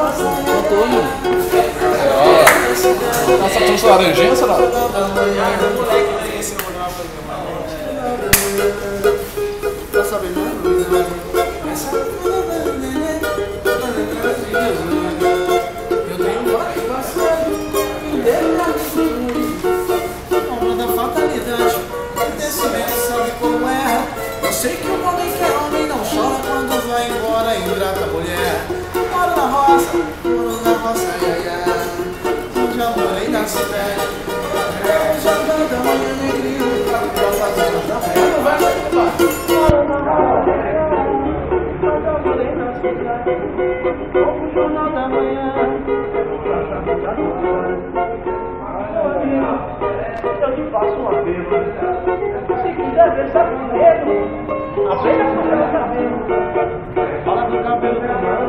Antônio. Nossa, trouxe laranjinha, será? Tá sabendo, né? Eu tenho várias. Obra da fatalidade. Acontecimento, sabe como é? Eu sei que o homem que é homem não chora quando vai embora, ingrata mulher. Moro na roça, ai, ai, ai. Já morei na cidade. Já da manhã negrinho, pra fazer da fé. Moro na roça, já morei na cidade. Vou pro jornal da manhã, eu te faço uma pergunta. Se quiser ver sabe medo, apenas com o cabelo. Fala do cabelo da mão.